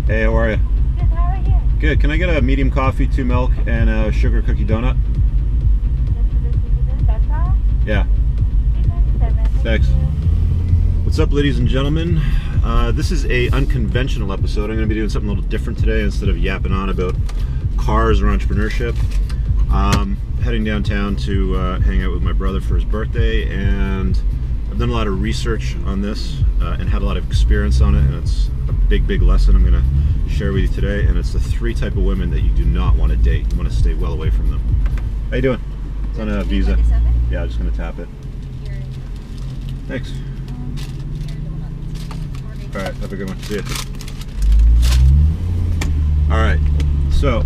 Hey, how are you? Good, how are you? Good. Can I get a medium coffee, 2 milk, and a sugar cookie donut? That's all? Yeah. 397. Thanks. You. What's up, ladies and gentlemen? This is a unconventional episode. I'm going to be doing something a little different today. Instead of yapping on about cars or entrepreneurship, heading downtown to hang out with my brother for his birthday, and I've done a lot of research on this and had a lot of experience on it, and it's a big lesson I'm going to share with you today, and it's the 3 type of women that you do not want to date. You want to stay well away from them. How you doing? It's on a Visa. Yeah, I'm just going to tap it. Thanks. All right, have a good one. See ya. All right, so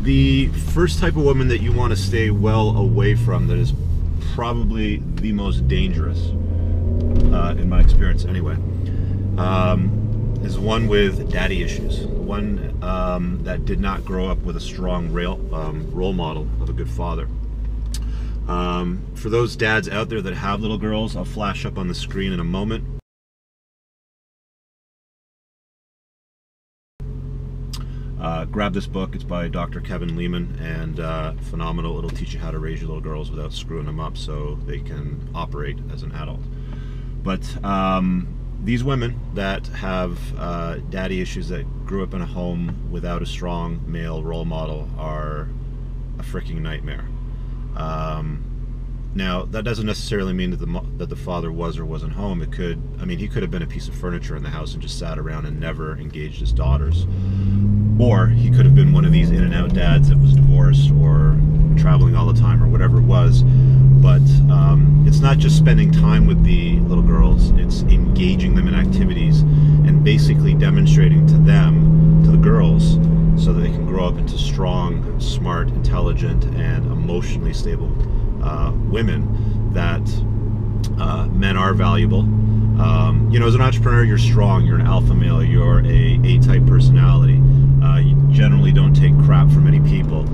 the first type of woman that you want to stay well away from, that is probably the most dangerous, in my experience anyway, is one with daddy issues. One that did not grow up with a strong role model of a good father. For those dads out there that have little girls, I'll flash up on the screen in a moment. Grab this book. It's by Dr. Kevin Leman, and phenomenal. It'll teach you how to raise your little girls without screwing them up so they can operate as an adult. But these women that have daddy issues, that grew up in a home without a strong male role model, are a freaking nightmare. Now, that doesn't necessarily mean that the father was or wasn't home. It could, I mean, he could have been a piece of furniture in the house and just sat around and never engaged his daughters. Or he could have been one of these in and out dads that was divorced or traveling all the time or whatever it was. But it's not just spending time with the little girls, it's engaging them in activities and basically demonstrating to them, to the girls, so that they can grow up into strong, smart, intelligent, and emotionally stable women, that men are valuable. You know, as an entrepreneur, you're strong, you're an alpha male, you're a A-type personality. You generally don't take crap from many people.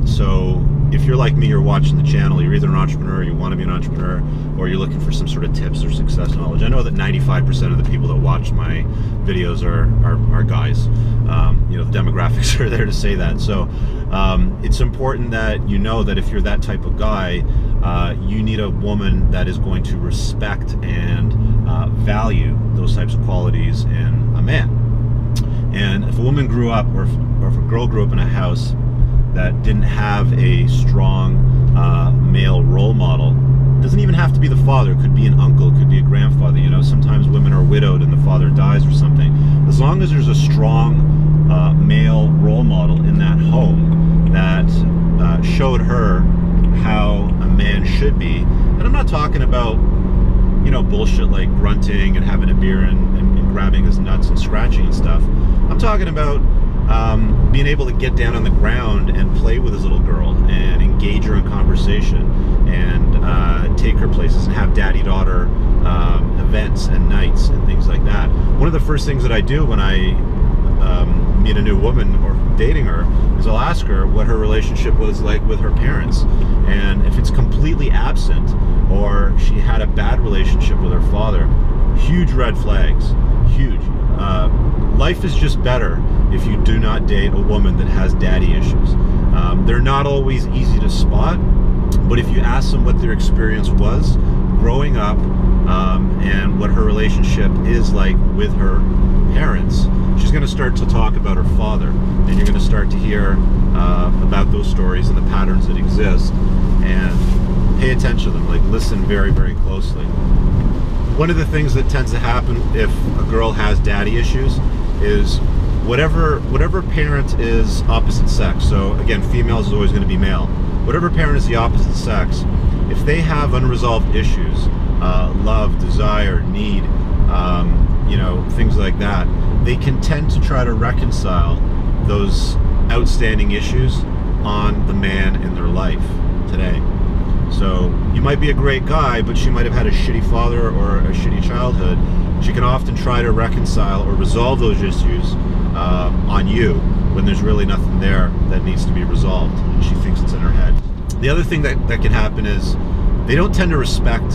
So if you're like me, you're watching the channel, you're either an entrepreneur, you want to be an entrepreneur, or you're looking for some sort of tips or success knowledge. I know that 95% of the people that watch my videos are guys. You know, the demographics are there to say that. So it's important that you know that if you're that type of guy, you need a woman that is going to respect and value those types of qualities in a man. And if a woman grew up, or if a girl grew up in a house that didn't have a strong male role model, it doesn't even have to be the father. It could be an uncle, it could be a grandfather. You know, sometimes women are widowed and the father dies or something. As long as there's a strong male role model in that home that showed her how a man should be. And I'm not talking about, you know, bullshit like grunting and having a beer and grabbing his nuts and scratching and stuff. I'm talking about being able to get down on the ground and play with his little girl and engage her in conversation and take her places and have daddy-daughter events and nights and things like that. One of the first things that I do when I meet a new woman or dating her is I'll ask her what her relationship was like with her parents. And if it's completely absent, or she had a bad relationship with her father, huge red flags, huge. Life is just better if you do not date a woman that has daddy issues. They're not always easy to spot, but if you ask them what their experience was growing up and what her relationship is like with her parents, she's going to start to talk about her father, and you're going to start to hear about those stories and the patterns that exist, and pay attention to them, like listen very closely. One of the things that tends to happen if a girl has daddy issues is whatever parent is opposite sex, so again, females is always going to be male, whatever parent is the opposite sex, if they have unresolved issues, love, desire, need, you know, things like that, they can tend to try to reconcile those outstanding issues on the man in their life today. So you might be a great guy, but she might have had a shitty father or a shitty childhood. She can often try to reconcile or resolve those issues on you when there's really nothing there that needs to be resolved, and she thinks it's in her head. The other thing that can happen is they don't tend to respect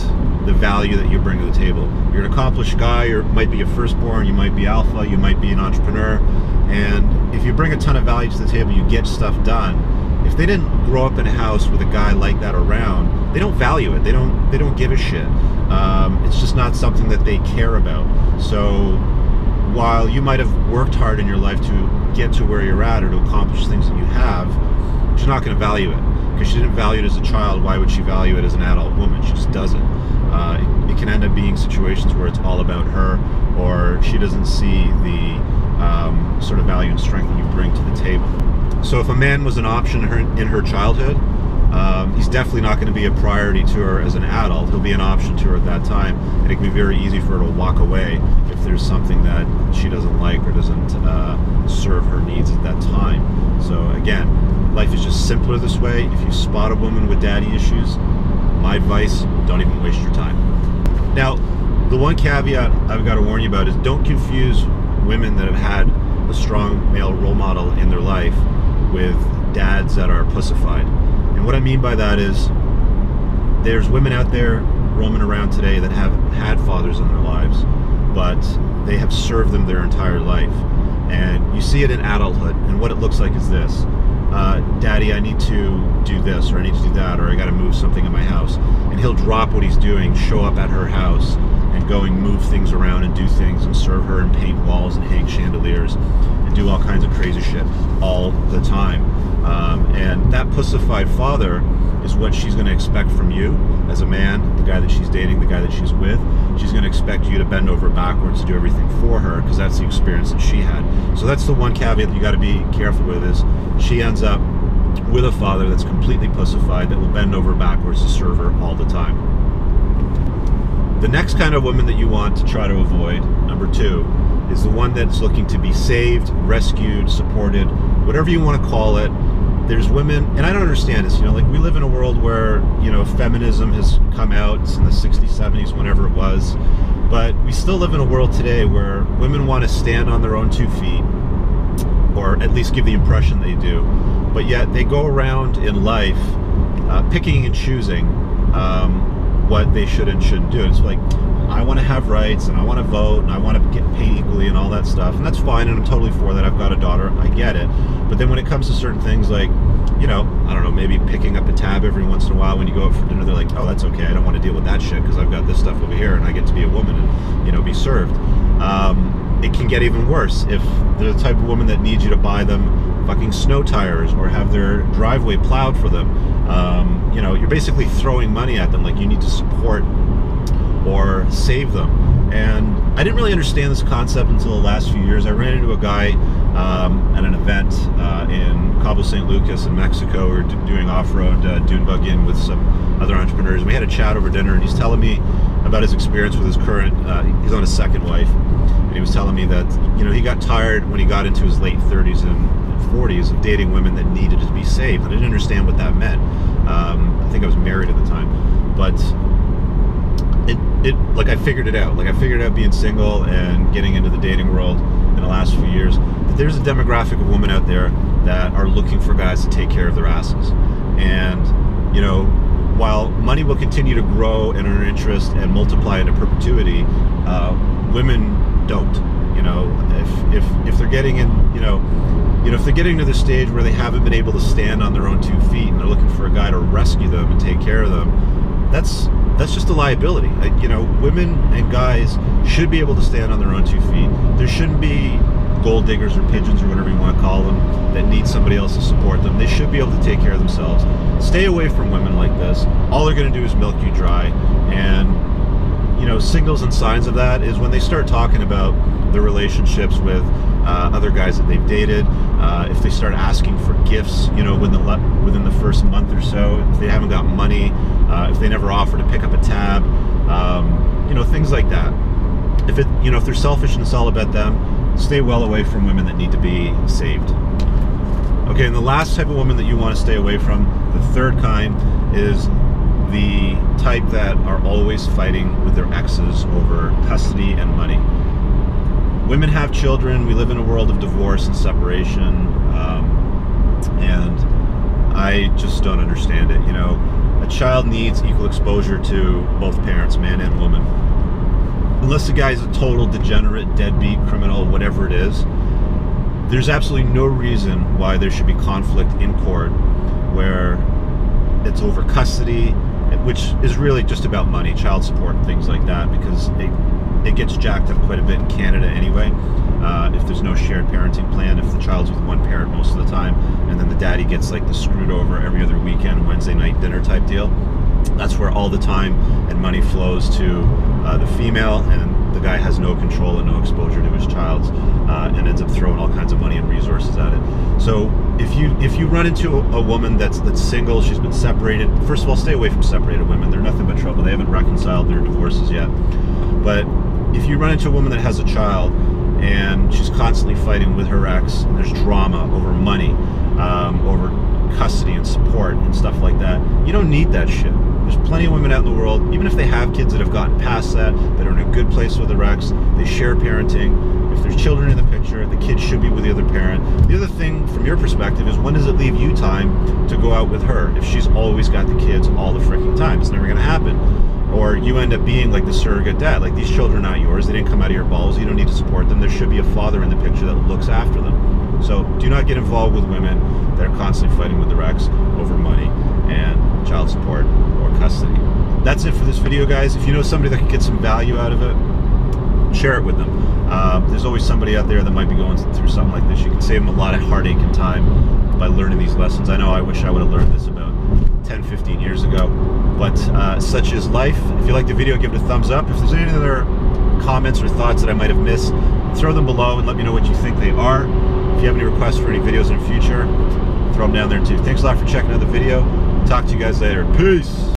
the value that you bring to the table. You're an accomplished guy, you might be a firstborn, you might be alpha, you might be an entrepreneur, and if you bring a ton of value to the table, you get stuff done. If they didn't grow up in a house with a guy like that around, they don't value it. They don't give a shit. It's just not something that they care about. So while you might have worked hard in your life to get to where you're at or to accomplish things that you have, she's not going to value it. Because she didn't value it as a child, why would she value it as an adult woman? She just doesn't. It can end up being situations where it's all about her, or she doesn't see the sort of value and strength that you bring to the table. So if a man was an option in her childhood, he's definitely not going to be a priority to her as an adult. He'll be an option to her at that time, and it can be very easy for her to walk away if there's something that she doesn't like or doesn't serve her needs at that time. So again, life is just simpler this way. If you spot a woman with daddy issues, my advice, don't even waste your time. Now, the one caveat I've got to warn you about is don't confuse women that have had a strong male role model in their life with dads that are pussified. And what I mean by that is there's women out there roaming around today that have had fathers in their lives, but they have served them their entire life. And you see it in adulthood, and what it looks like is this. Daddy, I need to do this, or I need to do that, or I got to move something in my house. And he'll drop what he's doing, show up at her house, and go and move things around and do things and serve her and paint walls and hang chandeliers and do all kinds of crazy shit all the time. And that pussified father is what she's going to expect from you as a man, the guy that she's dating, the guy that she's with. She's going to expect you to bend over backwards to do everything for her because that's the experience that she had. So that's the one caveat that you got to be careful with is she ends up with a father that's completely pussified that will bend over backwards to serve her all the time. The next kind of woman that you want to try to avoid, number 2, is the one that's looking to be saved, rescued, supported, whatever you want to call it. There's women, and I don't understand this, like we live in a world where, feminism has come out in the 60s, 70s, whenever it was, but we still live in a world today where women want to stand on their own 2 feet, or at least give the impression they do, but yet they go around in life picking and choosing what they should and shouldn't do. It's like, I want to have rights, and I want to vote, and I want to get paid equally and all that stuff, and that's fine, and I'm totally for that. I've got a daughter, I get it. But then when it comes to certain things like, I don't know, maybe picking up a tab every once in a while when you go out for dinner, they're like, oh, that's okay, I don't want to deal with that shit because I've got this stuff over here and I get to be a woman and, be served. It can get even worse if they're the type of woman that needs you to buy them fucking snow tires or have their driveway plowed for them. You're basically throwing money at them like you need to support or save them. And I didn't really understand this concept until the last few years. I ran into a guy at an event in Cabo San Lucas in Mexico. We were doing off-road dune bugging with some other entrepreneurs. And we had a chat over dinner, and he's telling me about his experience with his current, he's on his second wife. And he was telling me that, he got tired when he got into his late 30s and 40s of dating women that needed to be saved. I didn't understand what that meant. I think I was married at the time. But I figured it out. I figured out being single and getting into the dating world in the last few years, that there's a demographic of women out there that are looking for guys to take care of their asses. And, while money will continue to grow in our interest and multiply into perpetuity, women don't. If they're getting in, if they're getting to the stage where they haven't been able to stand on their own 2 feet and they're looking for a guy to rescue them and take care of them, that's just a liability. Women and guys should be able to stand on their own 2 feet. There shouldn't be gold diggers or pigeons or whatever you want to call them that need somebody else to support them. They should be able to take care of themselves. Stay away from women like this. All they're going to do is milk you dry. And signals and signs of that is when they start talking about their relationships with other guys that they've dated. If they start asking for gifts, within the first month or so, if they haven't got money, if they never offer to pick up a tab, things like that. If they're selfish and it's all about them, stay well away from women that need to be saved. Okay, and the last type of woman that you want to stay away from, the third kind, is the type that are always fighting with their exes over custody and money. Women have children. We live in a world of divorce and separation, and I just don't understand it. A child needs equal exposure to both parents, man and woman. Unless the guy's a total degenerate, deadbeat, criminal, whatever it is, there's absolutely no reason why there should be conflict in court where it's over custody, which is really just about money, child support and things like that, because it gets jacked up quite a bit in Canada anyway. If there's no shared parenting plan, if the child's with one parent most of the time, and then the daddy gets like the screwed over every other weekend, Wednesday night dinner type deal, that's where all the time and money flows to the female, and the guy has no control and no exposure to his child, and ends up throwing all kinds of money and resources at it. So if you run into a woman that's single, she's been separated, first of all, stay away from separated women. They're nothing but trouble. They haven't reconciled their divorces yet. But if you run into a woman that has a child and she's constantly fighting with her ex, and there's drama over money, over custody and support and stuff like that, you don't need that shit. There's plenty of women out in the world, even if they have kids that have gotten past that are in a good place with their ex, they share parenting. If there's children in the picture, the kids should be with the other parent. The other thing from your perspective is, when does it leave you time to go out with her if she's always got the kids all the freaking time? It's never going to happen. Or you end up being like the surrogate dad. Like, these children are not yours. They didn't come out of your balls. You don't need to support them. There should be a father in the picture that looks after them. So do not get involved with women that are constantly fighting with their ex over money and child support or custody. That's it for this video, guys. If you know somebody that can get some value out of it, share it with them. There's always somebody out there that might be going through something like this. You can save them a lot of heartache and time by learning these lessons. I know I wish I would have learned this about 10, 15 years ago, but such is life. If you like the video, give it a thumbs up. If there's any other comments or thoughts that I might have missed, throw them below and let me know what you think they are. If you have any requests for any videos in the future, throw them down there too. Thanks a lot for checking out the video. Talk to you guys later. Peace.